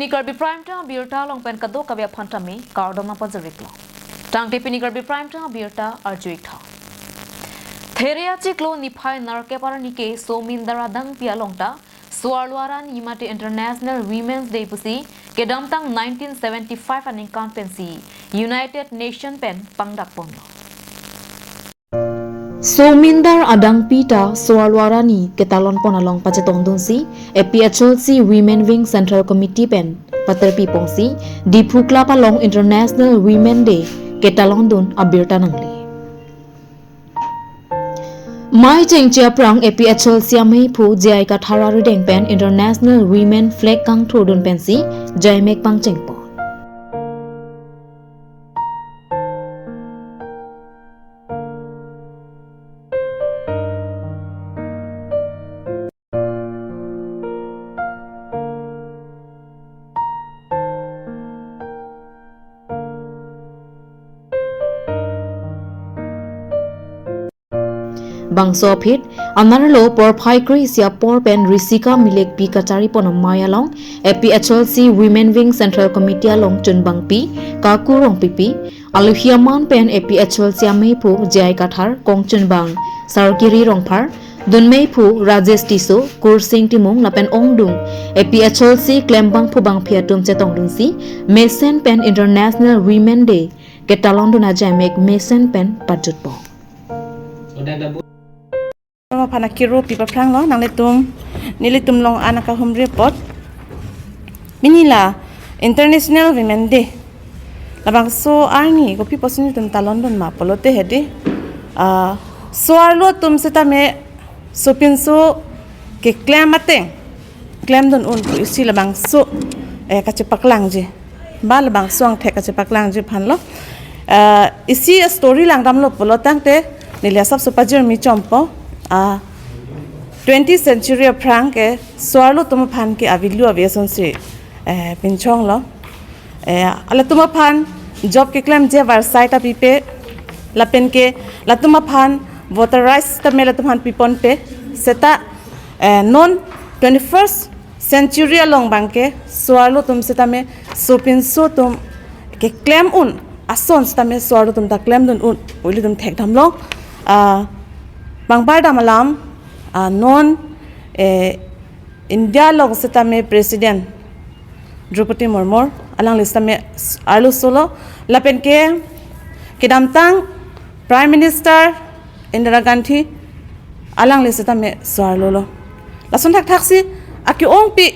Karbi Prime Time Birta long pen kadok kabya phantami kardoma pazariklo. Tang tipini Karbi Prime Time Birta arjuik tha. Therea chiklo niphai narke paranike somindara dang pia longta Suarluaran Yimati International Women's Day pusi kedamtang 1975 aning kampensi United Nation pen pangdak ponlo. Somindar adang pita Suarluarani ketalon ponalong pacetong dunsi EPHLC Women Wing Central Committee pen paterpi pongsi di Phukla palong International Women Day ketalon dun abirta nangli. Mai cheng chia prang EPHL siamei phu jai ka thara rideng pen International Women Flag kang thudun pensi jai mek pang cheng po. Bangso phit anarlo por phai kri sia por pen risika milek pi kachari pon maya long EPHLC Women Wing Central Committee long chun bang pi ka kurong pipi aluhiaman pen EPHLC amei phu jai kathar kong chun bang sarkiri rong phar dun mei phu Rajesh Tiso kur sing timung lapen ongdung EPHLC klembang phu bang phiatum chetong dung si Mesen pen International Women Day ketalong duna jai mek Mesen pen pajut po. Panakiro pipa prang lo nang nilitum long anaka home report minila International Women Day labang so arni ko pipa sini tum talon don ma polote hedi so arlo tum seta me so pinso ke claim don un isi labang so kache paklang je ba labang so ang the kache paklang je phan lo isi story lang dam lo polotang te nilia sab so pajir mi chompo 20th century prang ke swalo tuma phan ke avilu aviation se pinchong lo ala tuma phan job ke claim je website api pe lapen ke la tuma phan voter rights ta mela tuma pipon pe seta non 21st century long bang ke swalo tum seta me sopin so tum ke claim un ason seta me swalo tum ta claim dun un uli tum thek dham lo Bangbar damalam non India log setame president Draupadi Murmu alang listame arlo solo lapen ke kedamtang prime minister Indira Gandhi alang listame soarlo lo lasun thak thaksi aki ongpi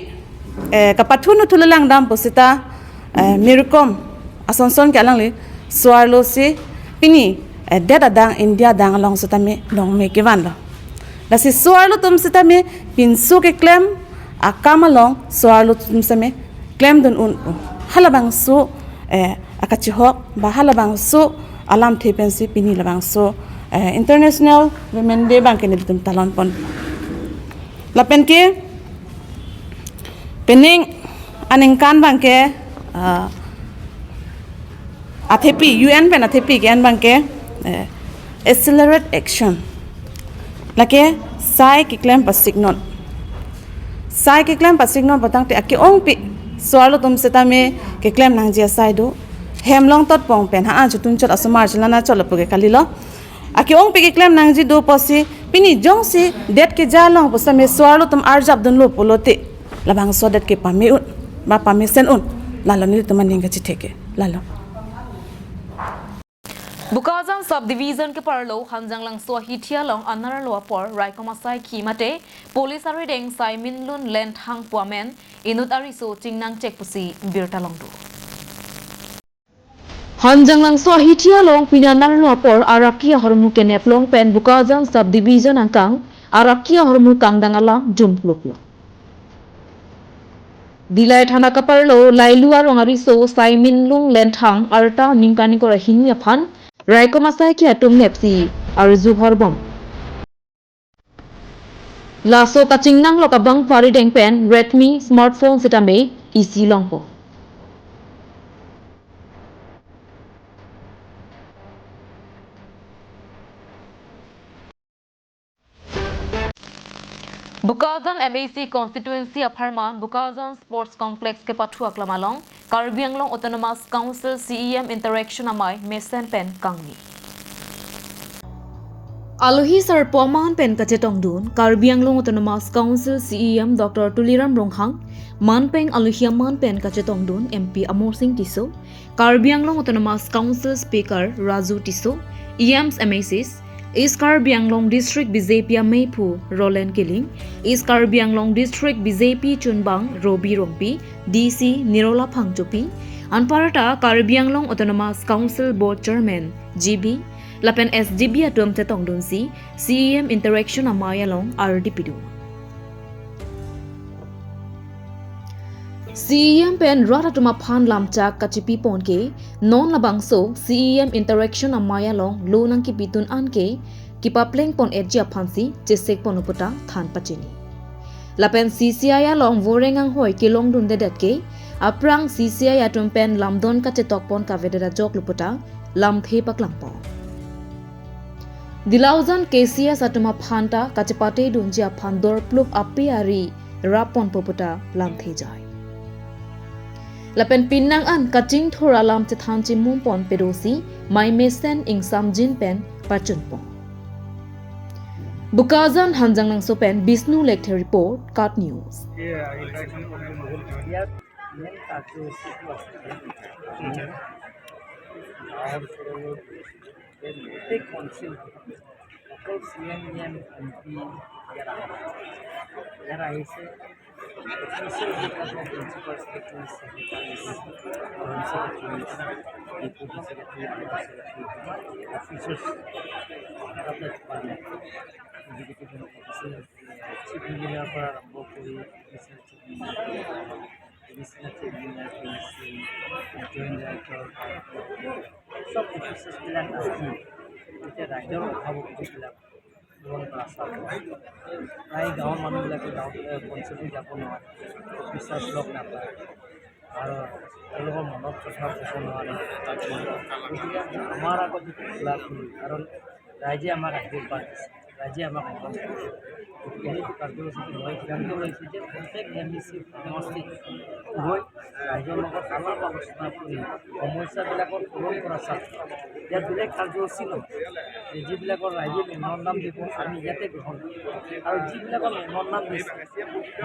kapathunu thulalang dam posita mirkom asonson ke alang le soarlo si pini deda dang India dang long setame long me kevan lo lasi soarlo tum setame pinsu ke claim akama long soarlo tum seme claim don un halabang so akachi hok ba halabang so alam thepensi pini labang so International Women Day bang ke ni tum talon pon lapen ke pening aning kan bang ke athepi UN pen athepi ke an bang ke accelerate action lake sai ki claim pasignon batang te aki ongpi swalo tum setame ke claim nang jia sai do hemlong tot pong pen ha jutun chot asmar chalana cholopuge kalilo aki ongpi ke claim nang ji do posi pini jongsi det ke jalong posame swalo tum arjab dun lo polote labang so det ke pami un ba pami sen un lalo ni tum maninga chi theke lalo Bukazang subdivision ke parlo hanjang lang swahithia long anar lo por raikomasai khimate police ari deng saimin lun lent hang puamen inut ari so chingnang check pusi birta long do hanjang lang swahithia long pinanar lo por arakia hormu kenep long pen Bukazang subdivision angkang arakia hormu kangdangala jumplok Dilai thana kaparlo lailua rongari so saimin lung lent hang arta ningkani kora hinnya phan Raikomasai ki atum nepsi arzu horbom laso kachingnang lokabang pari dengpen Redmi smartphone sitame isi longpo Bukajan MAC constituency apartment Bukajan Sports Complex ke Pathu Aklamalong Karbi Anglong Autonomous Council CEM interaction amai mesen pen kangni Alohi sar Poman pen kachetong dun Karbi Anglong Autonomous Council CEM Dr. Tuliram Ronghang Manpeng Alohia Manpen kachetong dun MP Amor Singh Tiso Karbi Anglong Autonomous Council Speaker Raju Tiso EMs MACs East Karbi Anglong District BJP Meipu Roland Killing East Karbi Anglong District BJP Chunbang Robi Rompi DC Nirola Phangchopi Anparata Karbi Anglong Autonomous Council Board Chairman GB Lapen SGB atom tetong dunsi CEM interaction amayalong RDPdu CEM pen ratatuma phan lamchak kachipi ponke non labangso CEM interaction amayalong lonang ki bitun anke kipapleng pon edja phansi chesek ponuputa than pachini lapen CCI long vorengang hoi kilong dun dedetke aprang CCI atom pen lamdon ka chetok pon ka vedera jok luputa lam the paklampo Dilaujan KCS atuma phanta kachipate dunjia phandor pluk apiari rapon poputa lam the jai Lapen pinang an kaching thora lam chithan chimum pon pedosi mai mesen ing samjin pen pachun pon Bukazan hanjang nang so pen Bisnu Lekhe report Cut News सब officers বিলাক আছে এতিয়া ৰাইজৰ অভাৱবিলাক পূৰণ কৰা চাব প্ৰায় গাঁৱৰ মানুহবিলাকে গাঁৱত পঞ্চায়তত যাব নোৱাৰে অফিচাৰ লগ নাপায় আৰু তেওঁলোকৰ মনত কথা ক'ব নোৱাৰে গতিকে আমাৰ আগত যিটো খোলা খুলি কাৰণ ৰাইজে আমাক আশীৰ্বাদ দিছে ৰাইজে আমাক মৰম কৰিছে গতিকে সেইটো কাৰ্যসূচীটো মই সিদ্ধান্ত লৈছোঁ যে প্ৰত্যেক MDC সমষ্টিত গৈ ৰাইজৰ লগত আলাপ আলোচনা কৰি সমস্যাবিলাকৰ পূৰণ কৰা চাব ইয়াত বেলেগ কাৰ্যসূচী নহয় যিবিলাকৰ ৰাইজে মেমৰণ্ডাম দিব আমি ইয়াতে গ্ৰহণ কৰিম আৰু যিবিলাকৰ মেমৰণ্ডাম দিছে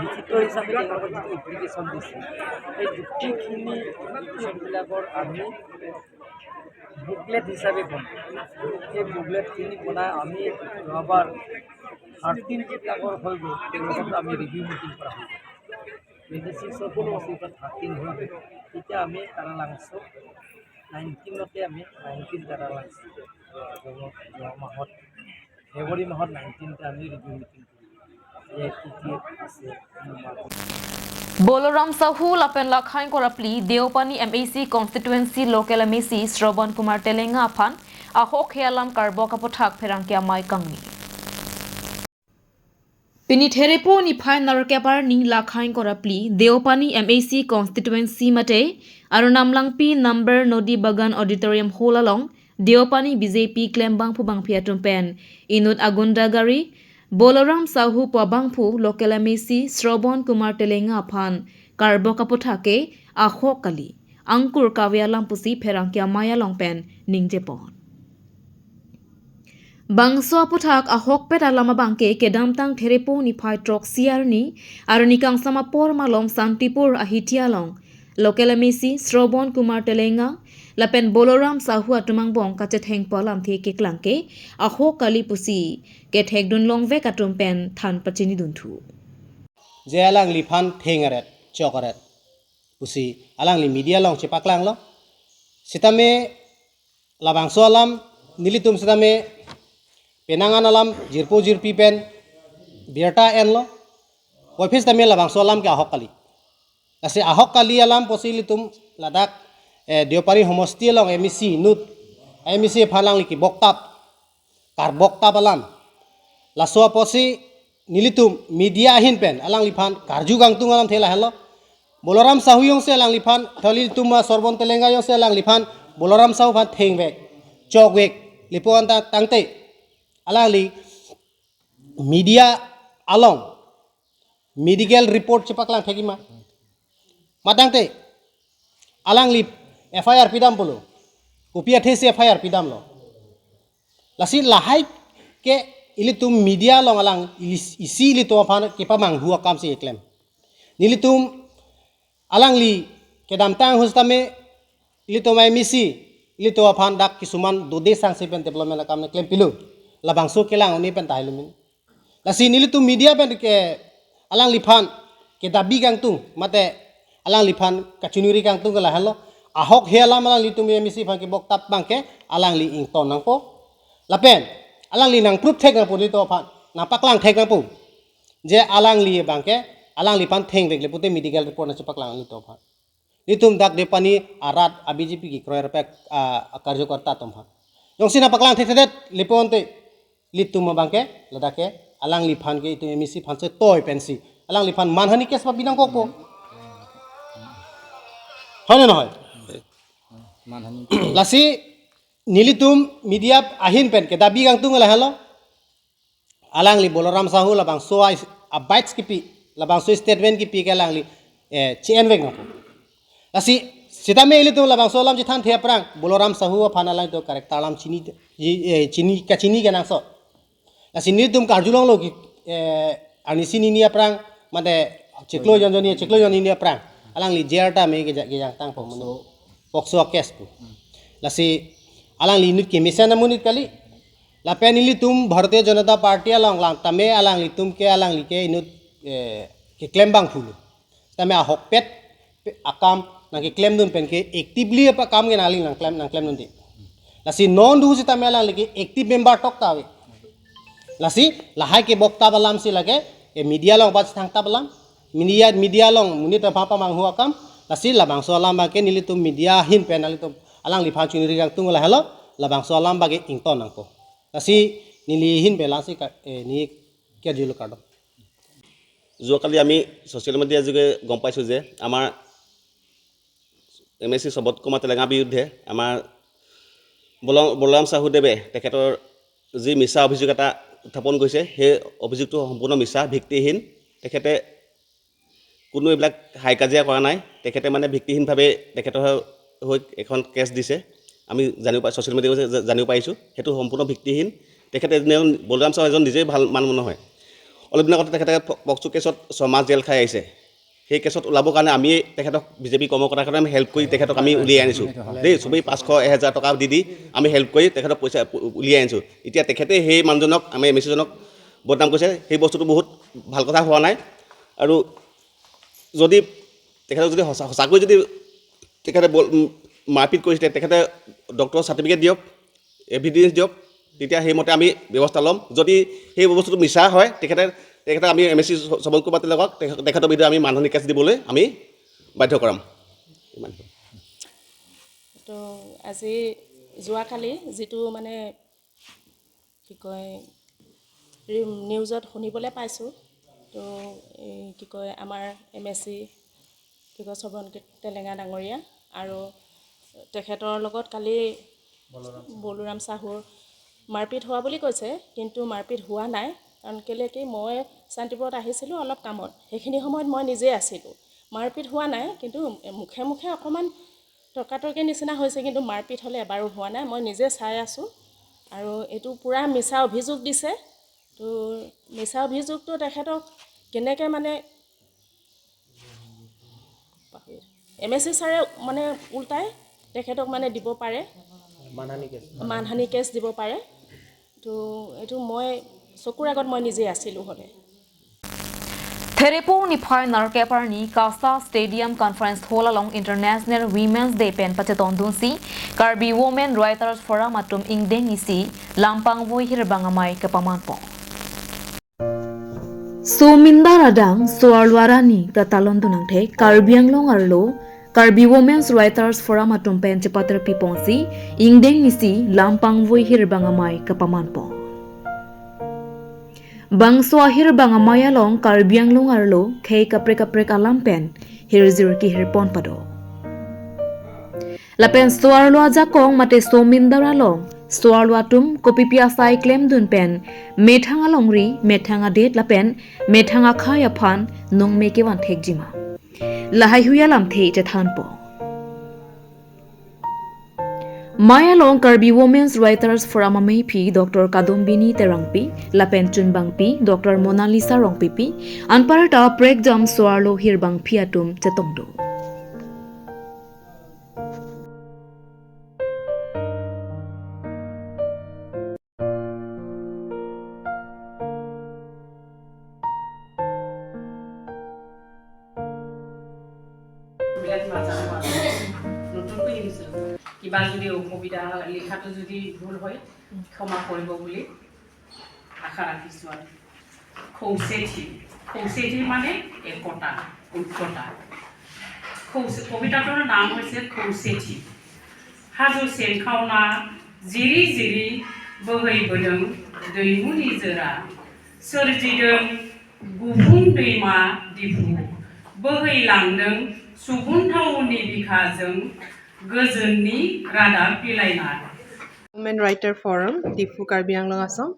লিখিত হিচাপে তেওঁলোকৰ যিটো এপ্লিকেশ্যন দিছে সেই গোটেইখিনি এপ্লিকেশ্যনবিলাকৰ আমি বুকলেট হিচাপে বনাওঁ সেই বুকলেটখিনি বনাই আমি যোৱাবাৰ 13 যিবিলাকৰ হৈ গ'ল তেওঁলোকত আমি ৰিভিউ মিটিং কৰা হ'ল 26 কোনো অসুবিধা 13 হৈ গ'ল তেতিয়া আমি তারা লাংছো 19তে আমি 19 তারা লাংছো যোৱা মাহত ফেব্ৰুৱাৰী মাহত 19তে আমি review meeting Boloram Sahu Lapen Lakhain Korapli Deopani MAC constituency local MAC Shravan Kumar Telenga Aphan Ahok Healam Karbo Kapothak Pherangkia Mai Kangni Pinitherepo ni phai narkepar ni Lakhain Korapli Deopani MAC constituency mate aru namlangpi number Nodi Bagan auditorium hall along Deopani BJP Klembang Phubang Phiatum pen Inut Agundagari Boloram Sahu Pabangphu local MAC Shravan Kumar Telenga Aphan Karbo Kapothake Ahok Kali Angkur Kavyalam Pusi Pherangkia Maya Longpen Ningjepon Bangso Apothak Ahok Pet Alama Bangke Kedamtang Therepo ni phai trok siarni aru nikang sama por malong Santipur Ahitialong local MAC Shravan Kumar Telenga Lapen Boloram Sahu atumang bong kachet heng polam the ke klangke Ahok Kali Pusi ke thek dun longve katum pen than pachini duntu je alang li phan thengaret chokaret pusi alang li media long chepaklang lo sitame labangso alam nilitum sitame penangan alam jirpo jirpi pen bierta en lo office tame labangso alam ke Ahok Kali ase Ahok Kali alam posilitum ladak Deopani homosti long MAC nut MAC phalang liki boktap kar boktap alam laswa posi nilitum media ahin pen alang liphan karju gangtung alam thela hello Boloram Sahu yong se alang liphan thalitum Shravan Telenga yong se alang liphan Boloram Sahu phan thengwek chokwek lipuan ta tangte alang li media along medical report cepak lang thegi ma matang te alang li FIR pidam polo kopia thesi FIR pidam lo lasi lahai ke ilitum media long alang isi li to phan ke pamang huwa kam si claim nilitum alang li ke dam tang hustame ilito mai misi ilito phan dak kisuman dode sang sepen development kam ne claim pilu labang so kelang oni pen tailumin lasi nilitum media pen ke alang li phan ke dabi gang tung mate alang li phan kachunuri gang tung la halo ahok he alam alang li tum misi phan ke bok tap bang ke alang li ing ton nang po lapen alang li nang proof thek nang po li to phan na paklang thek nang po je alang li bang ke alang li phan theng bek le pute medical report na paklang li to phan nitum dak de pani arat abjp ki kroer pe karyakarta tom phan yong sina paklang thek thek lepon te litum bang ke ladake alang li phan ke itu misi phan se toy pensi alang li phan manhani kes pa binang ko হয় না হয় lasi nilitum media ahin pen ke dabi gang tung la halo alang li boloram sahu la bang so bites ki pi la bang so statement ki pi ke alang li chen vek na lasi sita me ilitum la bang so lam ji than the prang boloram sahu phana lang to correct talam chini ke nang so lasi nilitum karjulong lo ki ani sini ni prang mate chiklo jonjoni ni prang alang li jerta me ge jang tang pom no pokso kes pu lasi alang li nut ke mission amunit kali la penili tum bharatiya janata party alang lang tame alang li tum ke alang li ke inut ke claim bang phulu tame a hok pet akam na ke claim dun pen ke actively pa kam ge naling nang claim dun di lasi non du si tame alang li ke active member tok ta we lasi lahai ke bokta balam si lage e media long bach thang ta balam media long munit papa mang huwa kam lasi labang so alam ba ke nili tum media hin pen ali tum alang li phan chuni gang tung la halo labang so alam ba ke ington nang ko lasi nili hin pe lasi ni ke jilu kado যোৱাকালি আমি social মিডিয়াৰ যোগে গম পাইছোঁ যে আমাৰ MSC সবত Kumar তেলেঙা বিৰুদ্ধে আমাৰ বলৰাম চাহুদেৱে তেখেতৰ যি মিছা অভিযোগ এটা উত্থাপন কৰিছে সেই অভিযোগটো সম্পূৰ্ণ মিছা ভিত্তিহীন তেখেতে কোনো এইবিলাক হাই কাজিয়া কৰা নাই তেখেতে মানে ভিত্তিহীনভাৱে তেখেতৰ হৈ এখন কেছ দিছে আমি জানিব পাই ছ'চিয়েল মিডিয়াত জানিব পাৰিছোঁ সেইটো সম্পূৰ্ণ ভিত্তিহীন তেখেতে বলৰাম চাহু এজন নিজেই ভাল মানুহ নহয় অলপ দিনৰ আগতে তেখেতে পক্সো কেছত 6 মাহ জেল খাই আহিছে সেই কেছত ওলাবৰ কাৰণে আমি তেখেতক বিজেপি কৰ্মকৰ্তাৰ কাৰণে আমি হেল্প কৰি তেখেতক আমি উলিয়াই আনিছোঁ দেই চবেই 500-1000 টকা দি আমি হেল্প কৰি তেখেতক পইচা উলিয়াই আনিছোঁ এতিয়া তেখেতে সেই মানুহজনক আমি এমএছজনক বদনাম কৰিছে সেই বস্তুটো বহুত ভাল কথা হোৱা নাই আৰু যদি তেখেতক যদি সঁচাকৈ যদি তেখেতে মাৰপিট কৰিছিলে তেখেতে ডক্টৰৰ চাৰ্টিফিকেট দিয়ক এভিডেন্স দিয়ক তেতিয়া সেইমতে আমি ব্যৱস্থা ল'ম যদি সেই বস্তুটো মিছা হয় তেখেতে আমি MSC সবল কুমাৰ তেলেঙক তেখেতৰ বিৰুদ্ধে আমি মানহানি কেছ দিবলৈ আমি বাধ্য কৰাম তো আজি যোৱাকালি যিটো মানে কি কয় নিউজত শুনিবলৈ পাইছোঁ তো কি কয় আমাৰ MSC কি কয় সবল তেলেঙা ডাঙৰীয়া আৰু তেখেতৰ লগত কালি বলৰাম চাহুৰ মাৰপিট হোৱা বুলি কৈছে কিন্তু মাৰপিট হোৱা নাই কাৰণ কেলে কি মই শান্তিপুৰত আহিছিলোঁ অলপ কামত সেইখিনি সময়ত মই নিজে আছিলোঁ মাৰপিট হোৱা নাই কিন্তু মুখে মুখে অকণমান তৰ্কাতৰ্কি নিচিনা হৈছে কিন্তু মাৰপিট হ'লে এবাৰো হোৱা নাই মই নিজে চাই আছোঁ আৰু এইটো পূৰা মিছা অভিযোগ দিছে তো মিছা অভিযোগটো তেখেতক কেনেকৈ মানে MSC ছাৰে মানে উল্টাই তেখেতক মানে দিব পাৰে মানহানি কেছ দিব পাৰে তো এইটো মই চকুৰ আগত মই নিজে আছিলোঁ হ'লে Therepo ni phai narkepar ni Kasa Stadium Conference Hall along International Women's Day pen pacheton dunsi Karbi Women Writers Forum atum ingdeng isi lampang voi hirbangamai kapamanpo Suminda radang soarwarani pratalon dunang the Karbianglong arlo Karbi Women's Writers Forum atum pen chepater piponsi ingdeng isi lampang voi hirbangamai kapamanpo Bangso ahir bangamaya long Karbiang long arlo kay kapre alampen hirzir ki hirpon pado. Lapen so arlo aja kong mate so mindara long Soarlo atum kopipia sai claim dun pen methanga longri methanga det la pen methanga khaya phan nong meke wan thek jima lahai huya lam thei te than po Maya long Karbi Women's Writers Forum Pi Dr. Kadombini Terangpi Lapen Chunbangpi Dr. Mona Lisa Rongpipi Anparata Prekjam Soarlo Hirbang Piatum Chetongdo কিবা যদি অসুবিধা লিখাটো যদি ভুল হয় ক্ষমা কৰিব বুলি আশা ৰাখিছোঁ আৰু খৌচেঠি মানে একতা ঐক্যতা কবিতাটোৰ নাম হৈছে খৌচেঠি হাজো চেনখাওনা जिरि जिरि बोहैबोदों दैमु निजोरा सोरजिदों गुबुं दैमा दिपु बोहैलांदों सुबुंथावनि बिखाजों गोजोननि रादाब बिलाइना Women Writer Forum, Difu Karbi Anglong Assam,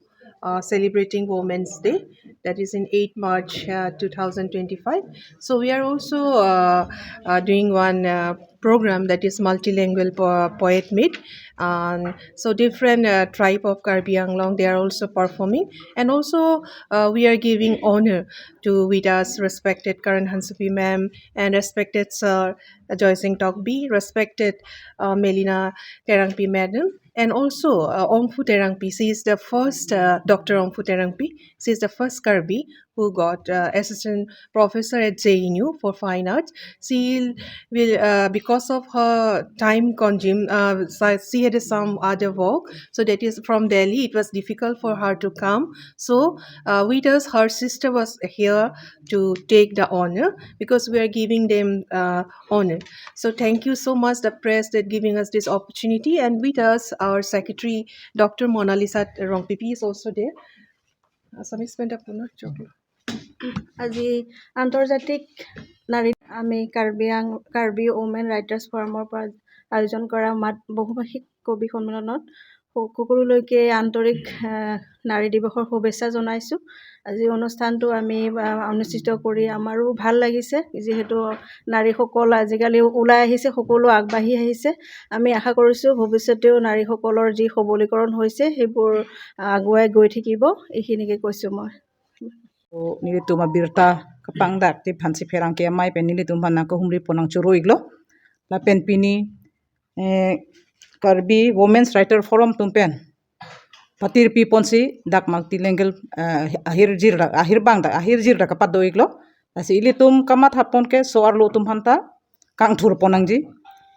celebrating Women's Day. That is in 8 March 2025. So we are also doing one program that is multilingual poet meet. So different tribe of Karbi Anglong, they are also performing. And also we are giving honor to with us respected Karan Hansupi ma'am and respected Sir Joy Singh Tokbi, respected Melina Terangpi madam. And also Ongfu Terangpi, she is the first Dr. Ongfu Terangpi. She is the first Karbi who got assistant professor at JNU for fine arts. She will because of her time consumed, she had some other work. So that is from Delhi. It was difficult for her to come. So with us, her sister was here to take the honor because we are giving them honor. So thank you so much, the press, that giving us this opportunity. And with us, our secretary, Dr. Mona Lisa Rongpipi, is also there. আজি আন্তৰ্জাতিক নাৰী আমি Karbi women writers ফৰামৰ পৰা আয়োজন কৰা বহুভাষিক কবি সন্মিলনত সকলোলৈকে আন্তৰিক নাৰী দিৱসৰ শুভেচ্ছা জনাইছোঁ। আজি অনুষ্ঠানটো আমি অনুষ্ঠিত কৰি আমাৰো ভাল লাগিছে, যিহেতু নাৰীসকল আজিকালি ওলাই আহিছে, সকলো আগবাঢ়ি আহিছে। আমি আশা কৰিছোঁ ভৱিষ্যতেও নাৰীসকলৰ যি সবলীকৰণ হৈছে সেইবোৰ আগুৱাই গৈ থাকিব। এইখিনিকে কৈছোঁ মই। Nilituma birta kapangdak ti phansi pherang ke mai pen nilitum bhanna ko humri ponang churu iglo la pen pini Karbi Women's Writer Forum tumpen patir pi ponsi dak magti lengel ahir jir da kapat do iglo asi ilitum kamat hapon ke soarlo tum hanta kang thur ponangji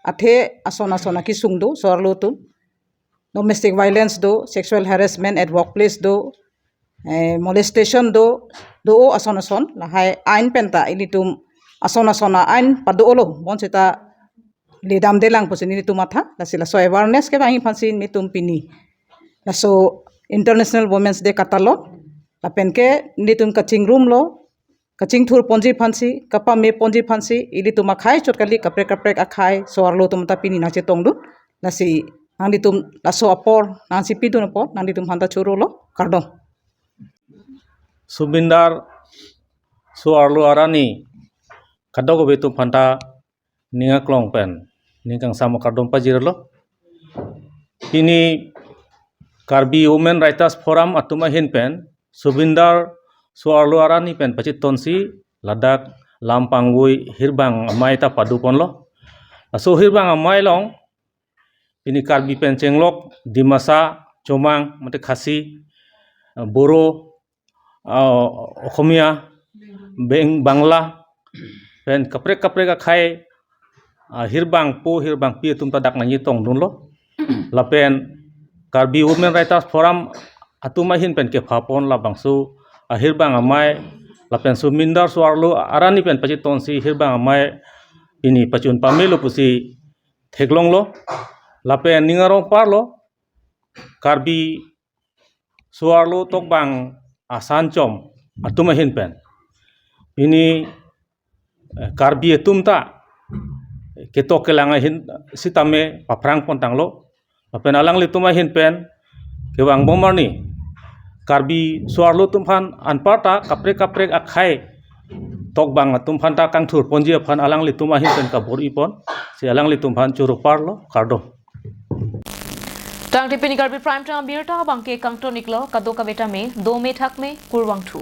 athe asona ki sungdo soarlo tum domestic violence do sexual harassment at workplace do molestation do ason lahai ain penta ilitum asona ain padolo bonseta lidam delang posin ilitum atha lasila so awareness ke bangi phansin mitum pini laso International Women's Day katalon lapen ke ilitum kaching room lo kaching thur ponji phansi kapa me ponji phansi ilitum akhai chotkali kaprek akhai soarlo tum ta pini nache tongdu lasi nanditum laso apor nansi pidun apor nanditum hanta churulo kardom Subindar Soarlo Arani Kadogo Betu Panta Ninga Klong Pen Ningang Samo Kardom Pajirlo Ini Karbi Women Writers Forum Atuma Hin Pen Subindar Soarlo Arani Pen Pachit Tonsi Ladak Lampangui Hirbang Amai Ta Paduponlo So Hirbang Amai Long Ini Karbi Pen Chenglok Dimasa Chomang Mate Khasi Boro Okhomia Bangla pen kaprek akhai hirbang pi tum tadak na nyitong dunlo lapen Karbi Women Writers Forum atuma hin pen ke phapon la bangsu hirbang amai lapen sumindar soarlo arani pen pachi tonsi hirbang amai ini pachun pamelo pusi theglonglo lapen ningarong parlo Karbi soarlo tokbang asancom atuma hin pen ini Karbi etumta ketok kelanga hin sitame paprang pontanglo lapen alang lituma hin pen kewang bomarni Karbi suarlo tumpan anparta kaprek akhai tok bang tumpan ta kang thur ponji phan alang li tumahin ten kabur ipon si alang li tumpan churu parlo kardo Tang tipini Karbi prime time birta bangke kangto niklo kado kabeta me 2 me thak me kurwang thu